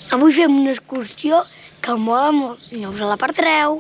Avui fem una excursió que em mola molt, no us la perdreu.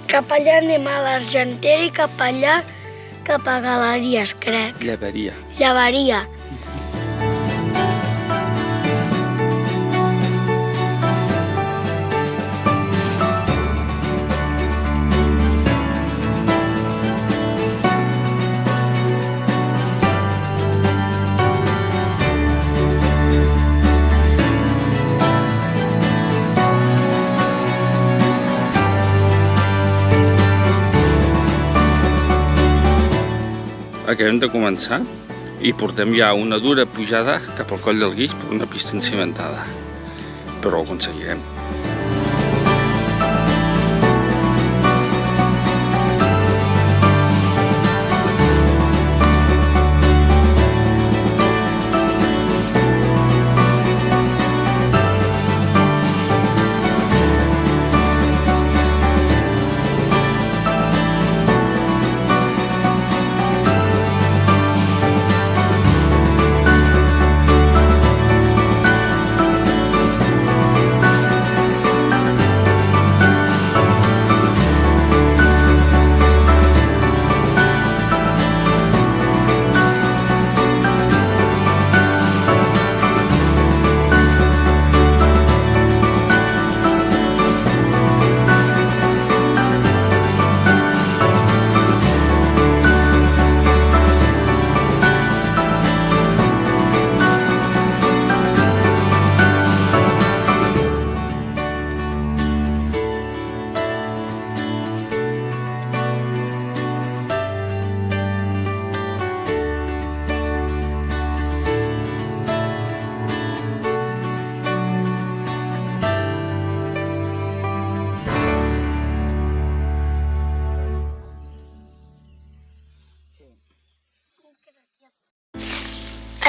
Cap allà anem a l'Argentera i cap allà cap a Galeries, crec. Llevaria. Llevaria. Acabem de començar i portem ja una dura pujada cap al Coll del Guix per una pista encimentada, però ho aconseguirem.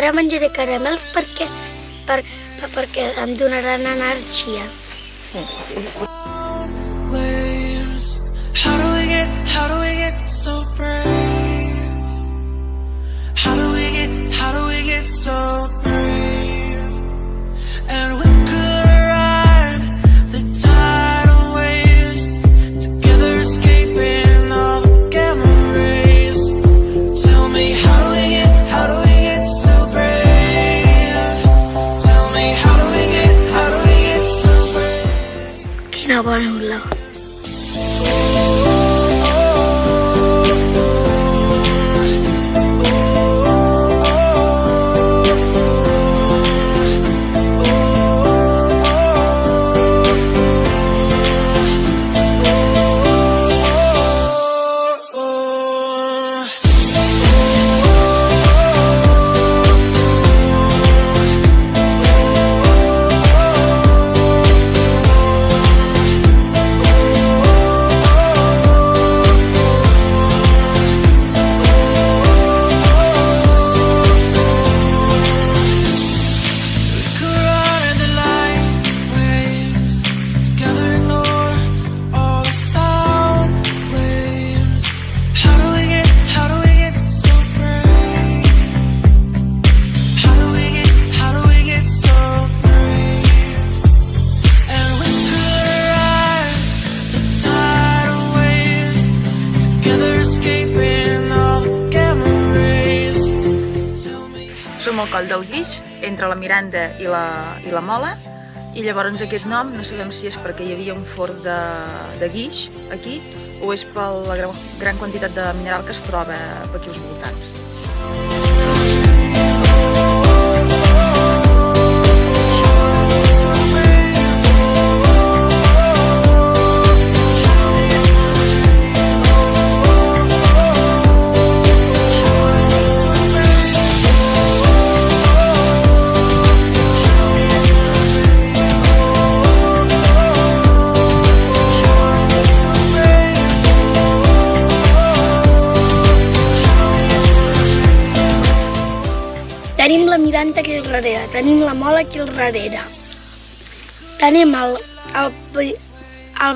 Ara menjaré caramels perquè em donaran energia. How do we get so brave? How do we get so brave? And we could ride the tidal waves together, escaping all the gamma rays. Tell me, how do we get so brave? Tell me, how do we get so brave? Quina bona olor. al Coll del Guix, entre la Miranda i la Mola, i llavors aquest nom no sabem si és perquè hi havia un forn de guix aquí o és per la gran quantitat de mineral que es troba per aquí als voltants. Tenim la Miranda aquí al darrere, tenim la Mola aquí al darrere. Tenim el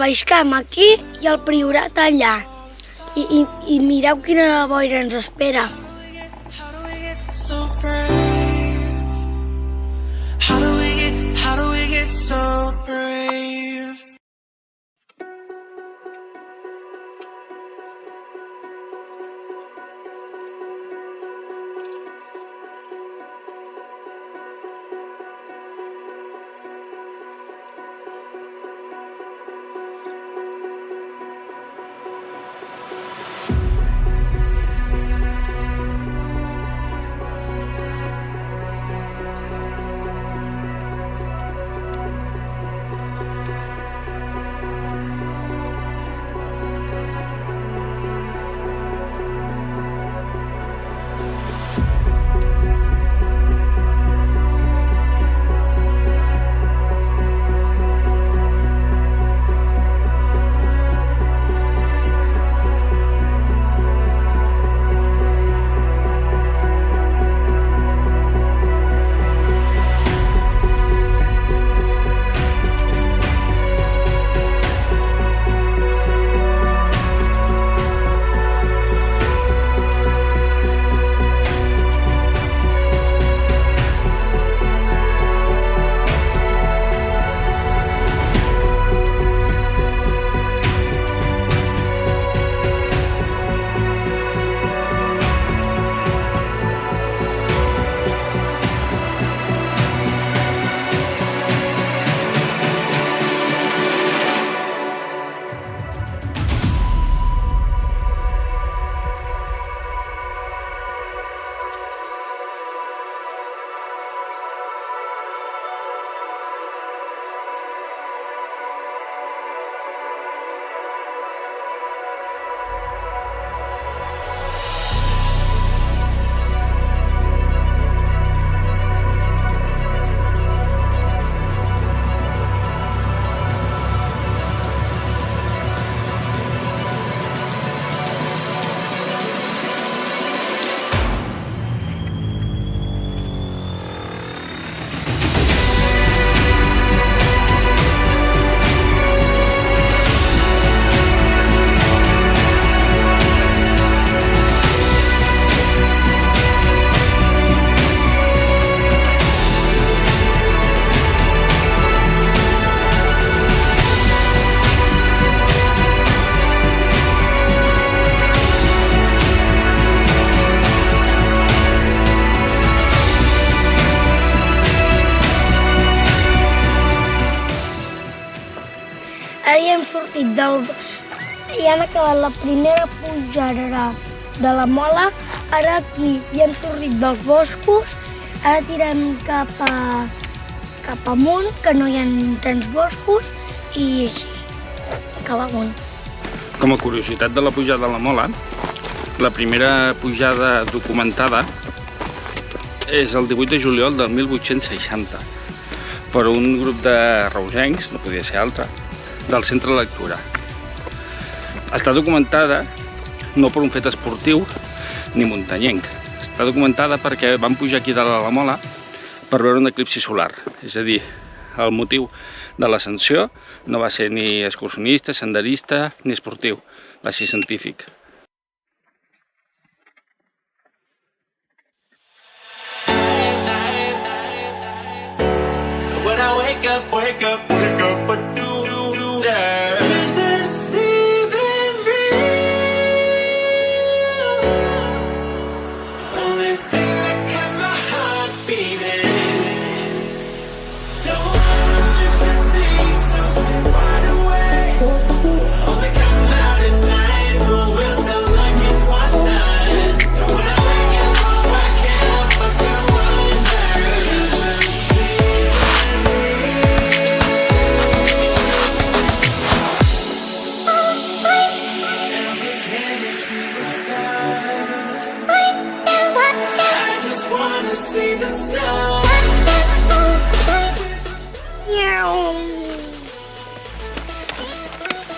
Baixcamp aquí i el Priorat allà. I mireu quina boira ens espera. So brave. How do we get so brave? Ara ja hem sortit ja han acabat la primera pujada de la Mola, ara aquí ja hem sortit dels boscos, ara tirem cap amunt, que no hi ha tants boscos, i així, cap amunt. Com a curiositat de la pujada de la Mola, la primera pujada documentada és el 18 de juliol del 1860 per un grup de reusencs, no podia ser altre, del Centre de Lectura. Està documentada no per un fet esportiu ni muntanyenc. Està documentada perquè van pujar aquí dalt a la Mola per veure un eclipsi solar. És a dir, el motiu de l'ascensió no va ser ni excursionista, senderista ni esportiu, va ser científic. When I wake up, what do there? Is this even real? Only thing that kept my heart see the stars.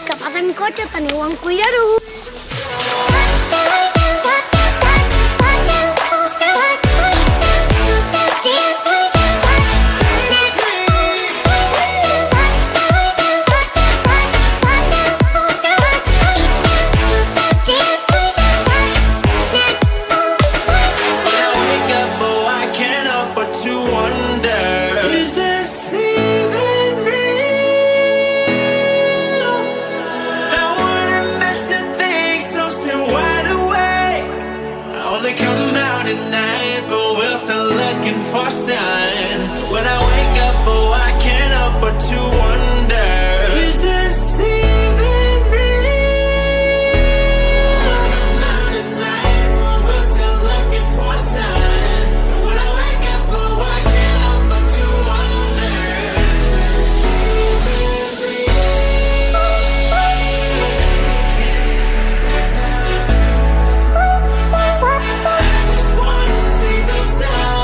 Que passen cotxe, teniu en cuidar-ho. For sign. When I wake up, oh, I can't help but to wonder, is this even real? Come out at night, but we're still looking for a sign. When I wake up, oh, I can't help but to wonder, is this even real? Can't see the stars. I just wanna see the stars.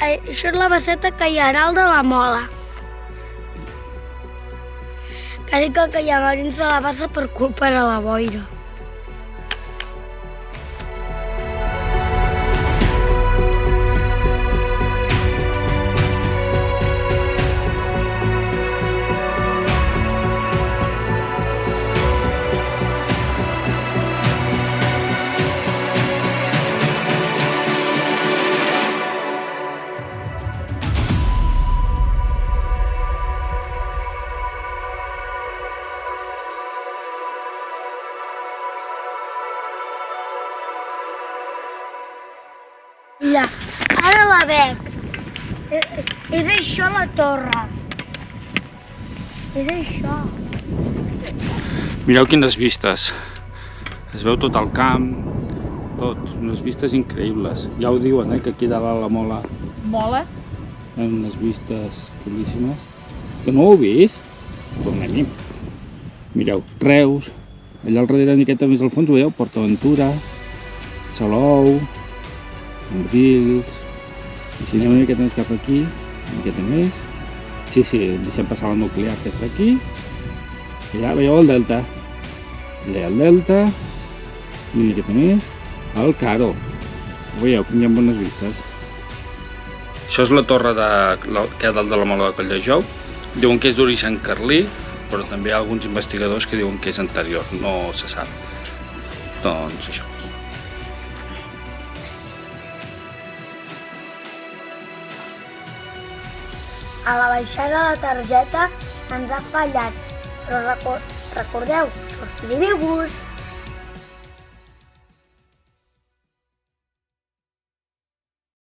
Això és la basseta que hi ha a dalt de la mola. Quasi que hi ha dins de la bassa per culpa de la boira. Mira, ara la veig. És això la torre. És això. Mireu quines vistes. Es veu tot el camp, tot, unes vistes increïbles. Ja ho diuen, que aquí dalt a la mola Mola? hi ha unes vistes xulíssimes. Que no ho heu vist? Tornem-hi. Mireu, Reus, allà al darrere, una miqueta més al fons, ho veieu? PortAventura, Salou, Bordils, i si anem una miqueta més cap aquí, una miqueta més. Sí, deixem passar la nuclear que està aquí. I allà veieu el delta. Allà el delta. I aquest més, el Caro. Veieu que hi ha bones vistes. Això és la torre que hi ha dalt de la Mola de Colldejou. Diuen que és d'origen carlí, però també hi ha alguns investigadors que diuen que és anterior, no se sap. Doncs això. A la baixada la targeta ens ha fallat, però recordeu, subscriviu-vos!